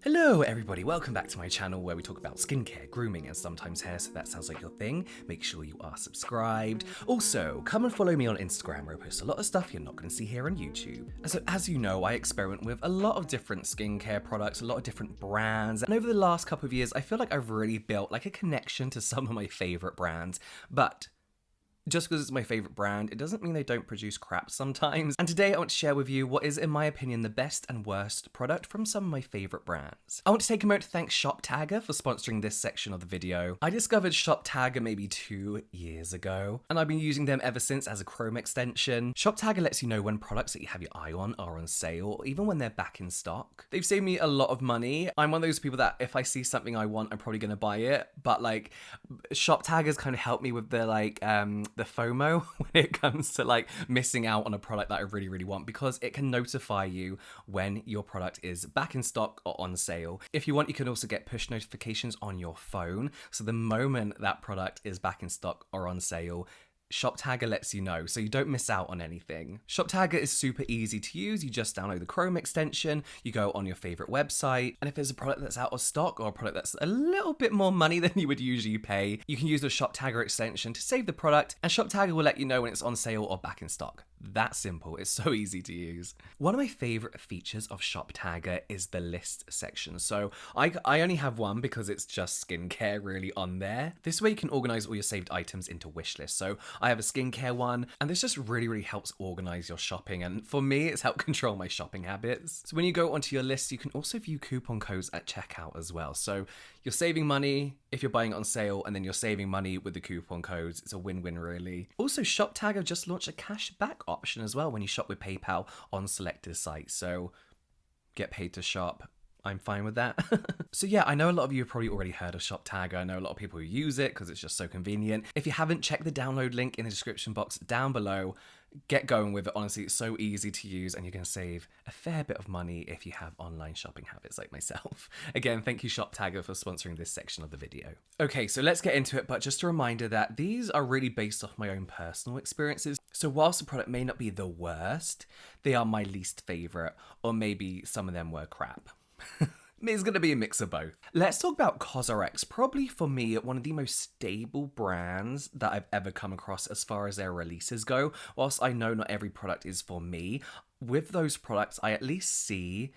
Hello everybody, welcome back to my channel where we talk about skincare, grooming and sometimes hair, so that sounds like your thing. Make sure you are subscribed. Also, come and follow me on Instagram where I post a lot of stuff you're not going to see here on YouTube. So as you know, I experiment with a lot of different skincare products, a lot of different brands, and over the last couple of years I feel like I've really built like a connection to some of my favourite brands, but just because it's my favourite brand, it doesn't mean they don't produce crap sometimes. And today I want to share with you what is, in my opinion, the best and worst product from some of my favourite brands. I want to take a moment to thank ShopTagger for sponsoring this section of the video. I discovered ShopTagger maybe 2 years ago, and I've been using them ever since as a Chrome extension. ShopTagger lets you know when products that you have your eye on are on sale, or even when they're back in stock. They've saved me a lot of money. I'm one of those people that if I see something I want, I'm probably going to buy it, but like ShopTagger's kind of helped me with the FOMO when it comes to like missing out on a product that I really, really want, because it can notify you when your product is back in stock or on sale. If you want, you can also get push notifications on your phone. So the moment that product is back in stock or on sale, ShopTagger lets you know, so you don't miss out on anything. ShopTagger is super easy to use. You just download the Chrome extension, you go on your favorite website, and if there's a product that's out of stock or a product that's a little bit more money than you would usually pay, you can use the ShopTagger extension to save the product, and ShopTagger will let you know when it's on sale or back in stock. That simple. It's so easy to use. One of my favorite features of ShopTagger is the list section. So I only have one because it's just skincare really on there. This way you can organize all your saved items into wish lists. So I have a skincare one, and this just really, really helps organize your shopping. And for me, it's helped control my shopping habits. So when you go onto your list, you can also view coupon codes at checkout as well. So you're saving money if you're buying it on sale, and then you're saving money with the coupon codes. It's a win-win really. Also, ShopTagger just launched a cash back option as well when you shop with PayPal on selected sites. So get paid to shop. I'm fine with that. So yeah, I know a lot of you have probably already heard of ShopTagger. I know a lot of people who use it because it's just so convenient. If you haven't, check the download link in the description box down below. Get going with it. Honestly, it's so easy to use and you can save a fair bit of money if you have online shopping habits like myself. Again, thank you ShopTagger for sponsoring this section of the video. Okay, so let's get into it, but just a reminder that these are really based off my own personal experiences. So whilst the product may not be the worst, they are my least favourite, or maybe some of them were crap. It's going to be a mix of both. Let's talk about COSRX. Probably for me, one of the most stable brands that I've ever come across as far as their releases go. Whilst I know not every product is for me, with those products, I at least see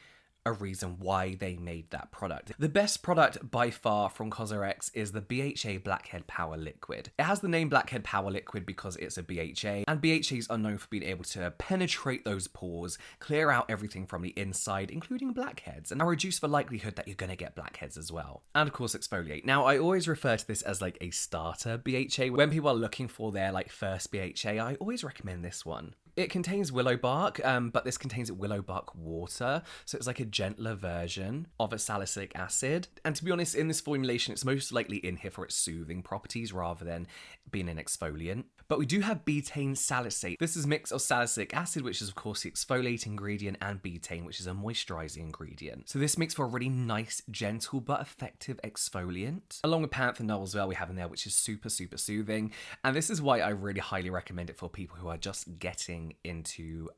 a reason why they made that product. The best product by far from COSRX is the BHA Blackhead Power Liquid. It has the name Blackhead Power Liquid because it's a BHA, and BHAs are known for being able to penetrate those pores, clear out everything from the inside, including blackheads, and reduce the likelihood that you're going to get blackheads as well. And of course, exfoliate. Now, I always refer to this as like a starter BHA. When people are looking for their like first BHA, I always recommend this one. It contains willow bark, but this contains willow bark water, so it's like a gentler version of a salicylic acid. And to be honest, in this formulation, it's most likely in here for its soothing properties rather than being an exfoliant. But we do have betaine salicylate. This is a mix of salicylic acid, which is of course the exfoliating ingredient, and betaine, which is a moisturizing ingredient. So this makes for a really nice, gentle, but effective exfoliant. Along with panthenol as well, we have in there, which is super, super soothing. And this is why I really highly recommend it for people who are just getting into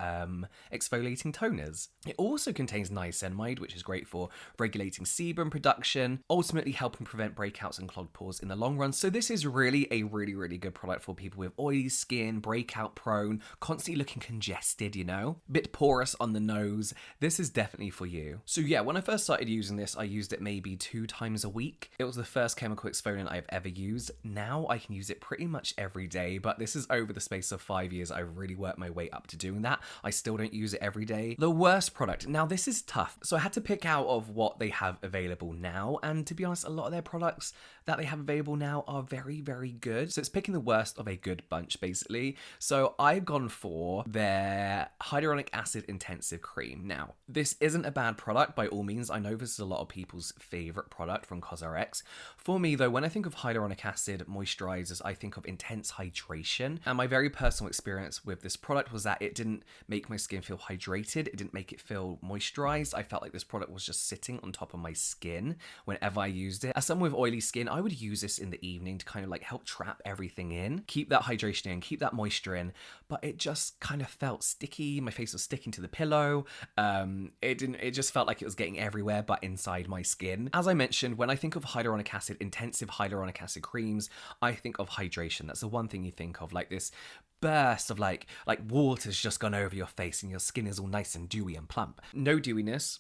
exfoliating toners. It also contains niacinamide, which is great for regulating sebum production, ultimately helping prevent breakouts and clogged pores in the long run. So this is really a really good product for people with oily skin, breakout prone, constantly looking congested, you know, bit porous on the nose. This is definitely for you. So yeah, when I first started using this, I used it maybe 2 times a week. It was the first chemical exfoliant I've ever used. Now I can use it pretty much every day, but this is over the space of 5 years. I've really worked my way up to doing that. I still don't use it every day. The worst product. Now this is tough. So I had to pick out of what they have available now, and to be honest, a lot of their products that they have available now are very good. So it's picking the worst of a good bunch basically. So I've gone for their hyaluronic acid intensive cream. Now this isn't a bad product by all means. I know this is a lot of people's favorite product from COSRX. For me though, when I think of hyaluronic acid moisturizers, I think of intense hydration, and my very personal experience with this product was that it didn't make my skin feel hydrated. It didn't make it feel moisturized. I felt like this product was just sitting on top of my skin whenever I used it. As someone with oily skin, I I would use this in the evening to kind of like help trap everything in, keep that hydration in, keep that moisture in, but it just kind of felt sticky. My face was sticking to the pillow. It just felt like it was getting everywhere but inside my skin. As I mentioned, when I think of hyaluronic acid, intensive hyaluronic acid creams, I think of hydration. That's the one thing you think of, like this burst of like water's just gone over your face and your skin is all nice and dewy and plump. No dewiness,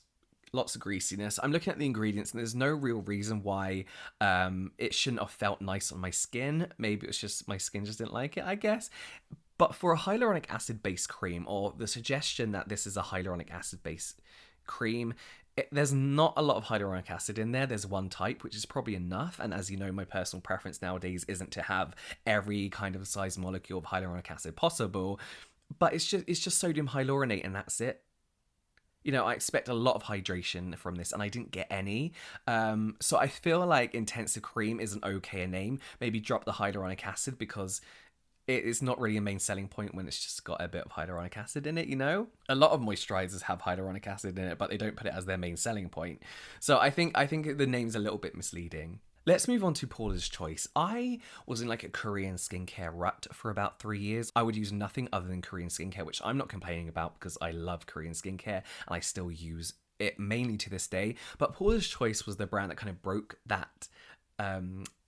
lots of greasiness. I'm looking at the ingredients and there's no real reason why it shouldn't have felt nice on my skin. Maybe it's just my skin just didn't like it, I guess. But for a hyaluronic acid based cream, or the suggestion that this is a hyaluronic acid based cream, there's not a lot of hyaluronic acid in there. There's one type, which is probably enough. And as you know, my personal preference nowadays isn't to have every kind of size molecule of hyaluronic acid possible, but it's just sodium hyaluronate and that's it. You know, I expect a lot of hydration from this and I didn't get any. So I feel like intensive cream is an okay name. Maybe drop the hyaluronic acid because it's not really a main selling point when it's just got a bit of hyaluronic acid in it, you know? A lot of moisturizers have hyaluronic acid in it, but they don't put it as their main selling point. So I think the name's a little bit misleading. Let's move on to Paula's Choice. I was in like a Korean skincare rut for about 3 years. I would use nothing other than Korean skincare, which I'm not complaining about because I love Korean skincare and I still use it mainly to this day. But Paula's Choice was the brand that kind of broke that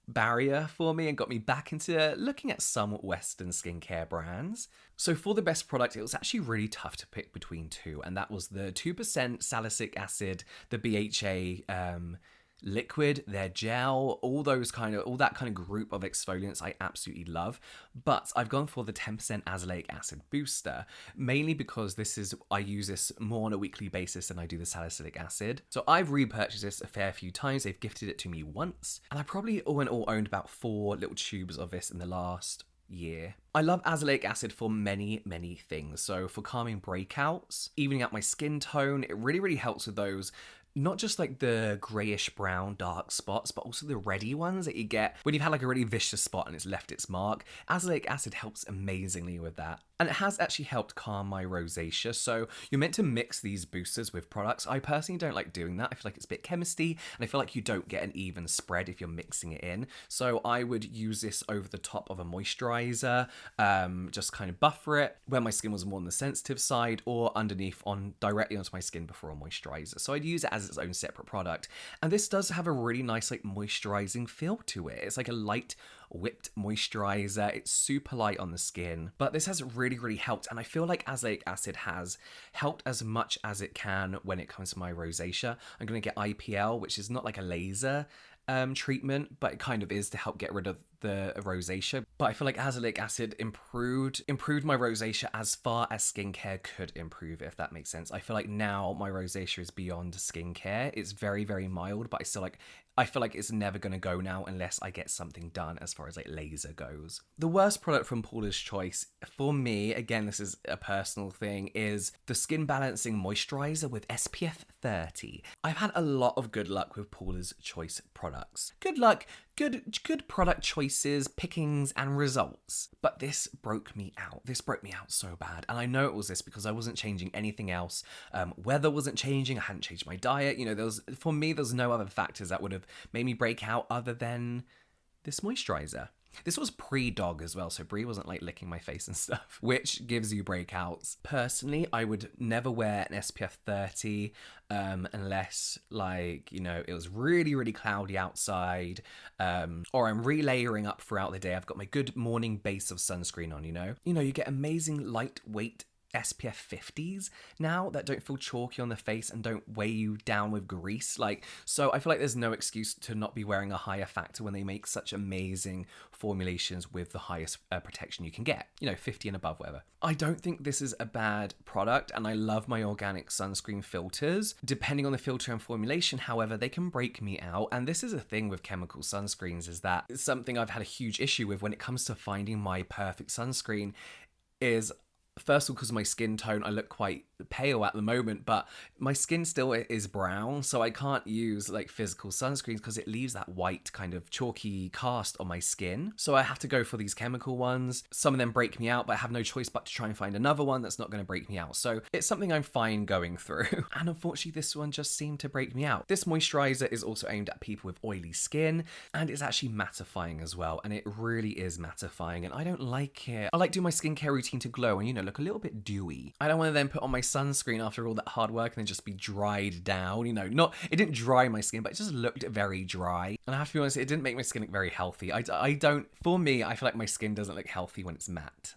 barrier for me and got me back into looking at some Western skincare brands. So for the best product, it was actually really tough to pick between two, and that was the 2% salicylic acid, the BHA liquid, their gel, all that kind of group of exfoliants I absolutely love. But I've gone for the 10% azelaic acid booster, mainly because I use this more on a weekly basis than I do the salicylic acid. So I've repurchased this a fair few times. They've gifted it to me once, and I probably all in all owned about 4 little tubes of this in the last year. I love azelaic acid for many, many things. So for calming breakouts, evening out my skin tone, it really, really helps with those. Not just like the grayish brown dark spots, but also the reddy ones that you get when you've had like a really vicious spot and it's left its mark. Azelaic acid helps amazingly with that. And it has actually helped calm my rosacea. So you're meant to mix these boosters with products. I personally don't like doing that. I feel like it's a bit chemistry and I feel like you don't get an even spread if you're mixing it in. So I would use this over the top of a moisturizer, just kind of buffer it where my skin was more on the sensitive side, or underneath directly onto my skin before a moisturizer. So I'd use it as its own separate product. And this does have a really nice like moisturizing feel to it. It's like a light whipped moisturizer. It's super light on the skin, but this has really, really helped. And I feel like azelaic acid has helped as much as it can when it comes to my rosacea. I'm going to get IPL, which is not like a laser treatment, but it kind of is to help get rid of the rosacea. But I feel like azelaic acid improved my rosacea as far as skincare could improve it, if that makes sense. I feel like now my rosacea is beyond skincare. It's very, very mild, but I feel like it's never going to go now unless I get something done as far as like laser goes. The worst product from Paula's Choice for me, again, this is a personal thing, is the Skin Balancing Moisturizer with SPF 30. I've had a lot of good luck with Paula's Choice products. Good luck, good product choices, pickings, and results. But this broke me out. This broke me out so bad. And I know it was this because I wasn't changing anything else. Weather wasn't changing. I hadn't changed my diet. You know, for me, there's no other factors that would have made me break out other than this moisturizer. This was pre-dog as well, so Brie wasn't like licking my face and stuff, which gives you breakouts. Personally, I would never wear an SPF 30 unless like, you know, it was really, really cloudy outside, or I'm relayering up throughout the day. I've got my good morning base of sunscreen on, you know. You get amazing lightweight SPF 50s now that don't feel chalky on the face and don't weigh you down with grease. So I feel like there's no excuse to not be wearing a higher factor when they make such amazing formulations with the highest protection you can get, 50 and above, whatever. I don't think this is a bad product, and I love my organic sunscreen filters. Depending on the filter and formulation, however, they can break me out, and this is a thing with chemical sunscreens, is that it's something I've had a huge issue with when it comes to finding my perfect sunscreen is, first of all, because of my skin tone, I look quite pale at the moment, but my skin still is brown, so I can't use like physical sunscreens because it leaves that white kind of chalky cast on my skin. So I have to go for these chemical ones. Some of them break me out, but I have no choice but to try and find another one that's not going to break me out. So it's something I'm fine going through. And unfortunately, this one just seemed to break me out. This moisturizer is also aimed at people with oily skin, and it's actually mattifying as well. And it really is mattifying, and I don't like it. I like doing my skincare routine to glow and, you know, look a little bit dewy. I don't want to then put on my sunscreen after all that hard work and then just be dried down, you know. It didn't dry my skin, but it just looked very dry. And I have to be honest, it didn't make my skin look very healthy. For me, I feel like my skin doesn't look healthy when it's matte.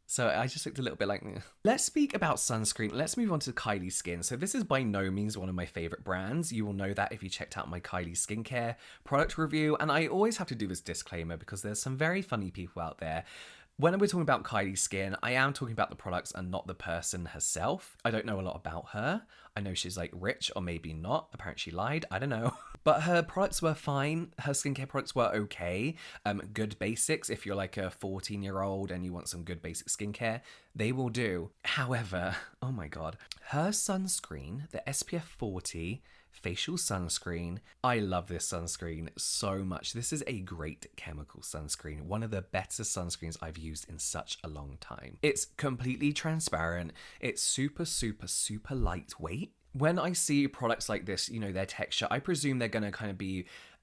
So I just looked a little bit like, eh. Let's speak about sunscreen. Let's move on to Kylie Skin. So this is by no means one of my favorite brands. You will know that if you checked out my Kylie skincare product review. And I always have to do this disclaimer because there's some very funny people out there. When we're talking about Kylie Skin, I am talking about the products and not the person herself. I don't know a lot about her. I know she's like rich or maybe not. Apparently she lied. I don't know. But her products were fine. Her skincare products were okay. Good basics. If you're like a 14-year-old and you want some good basic skincare, they will do. However, oh my God, her sunscreen, the SPF 40 facial sunscreen. I love this sunscreen so much. This is a great chemical sunscreen. One of the better sunscreens I've used in such a long time. It's completely transparent. It's super, super, super lightweight. When I see products like this, you know, their texture, I presume they're going to kind of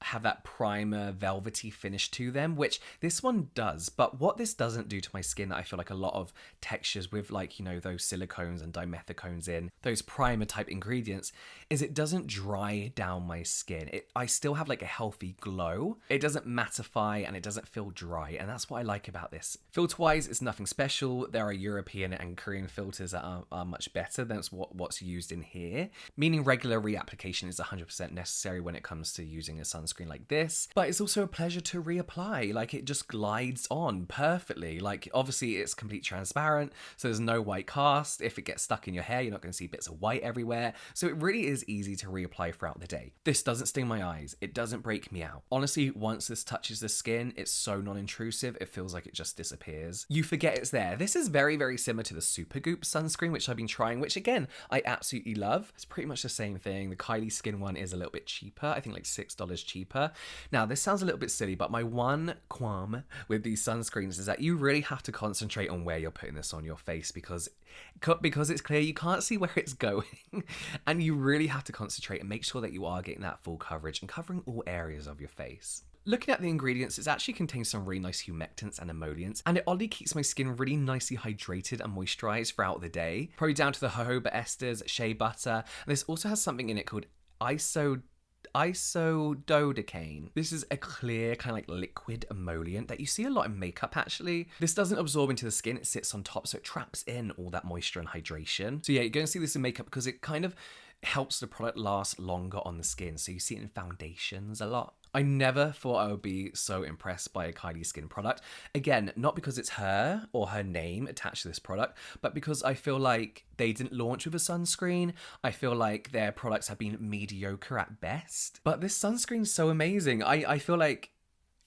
have that primer velvety finish to them, which this one does. But what this doesn't do to my skin that I feel like a lot of textures with, like, you know, those silicones and dimethicones in, those primer type ingredients, is it doesn't dry down my skin. I still have like a healthy glow. It doesn't mattify and it doesn't feel dry. And that's what I like about this. Filter wise, it's nothing special. There are European and Korean filters that are much better than what's used in here, meaning regular reapplication is 100% necessary when it comes to using a sunscreen like this. But it's also a pleasure to reapply. Like, it just glides on perfectly. Like, obviously it's completely transparent, so there's no white cast. If it gets stuck in your hair, you're not going to see bits of white everywhere. So it really is easy to reapply throughout the day. This doesn't sting my eyes. It doesn't break me out. Honestly, once this touches the skin, it's so non-intrusive, it feels like it just disappears. You forget it's there. This is very, very similar to the Supergoop sunscreen, which I've been trying, which again, I absolutely love. It's pretty much the same thing. The Kylie Skin one is a little bit cheaper. I think like $6 cheaper. Now, this sounds a little bit silly, but my one qualm with these sunscreens is that you really have to concentrate on where you're putting this on your face because it's clear you can't see where it's going. And you really have to concentrate and make sure that you are getting that full coverage and covering all areas of your face. Looking at the ingredients, it actually contains some really nice humectants and emollients, and it oddly keeps my skin really nicely hydrated and moisturized throughout the day, probably down to the jojoba esters, shea butter. And this also has something in it called isododecane. This is a clear kind of like liquid emollient that you see a lot in makeup actually. This doesn't absorb into the skin, it sits on top, so it traps in all that moisture and hydration. So yeah, you're going to see this in makeup because it kind of helps the product last longer on the skin. So you see it in foundations a lot. I never thought I would be so impressed by a Kylie Skin product. Again, not because it's her or her name attached to this product, but because I feel like they didn't launch with a sunscreen. I feel like their products have been mediocre at best. But this sunscreen's so amazing. I feel like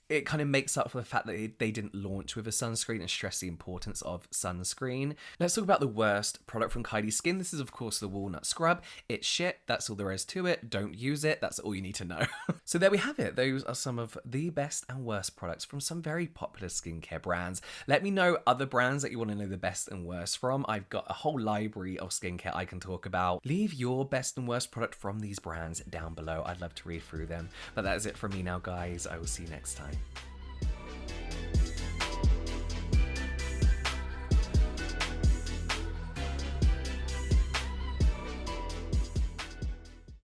it kind of makes up for the fact that they didn't launch with a sunscreen and stress the importance of sunscreen. Let's talk about the worst product from Kylie Skin. This is, of course, the walnut scrub. It's shit. That's all there is to it. Don't use it. That's all you need to know. So there we have it. Those are some of the best and worst products from some very popular skincare brands. Let me know other brands that you want to know the best and worst from. I've got a whole library of skincare I can talk about. Leave your best and worst product from these brands down below. I'd love to read through them. But that is it from me now, guys. I will see you next time.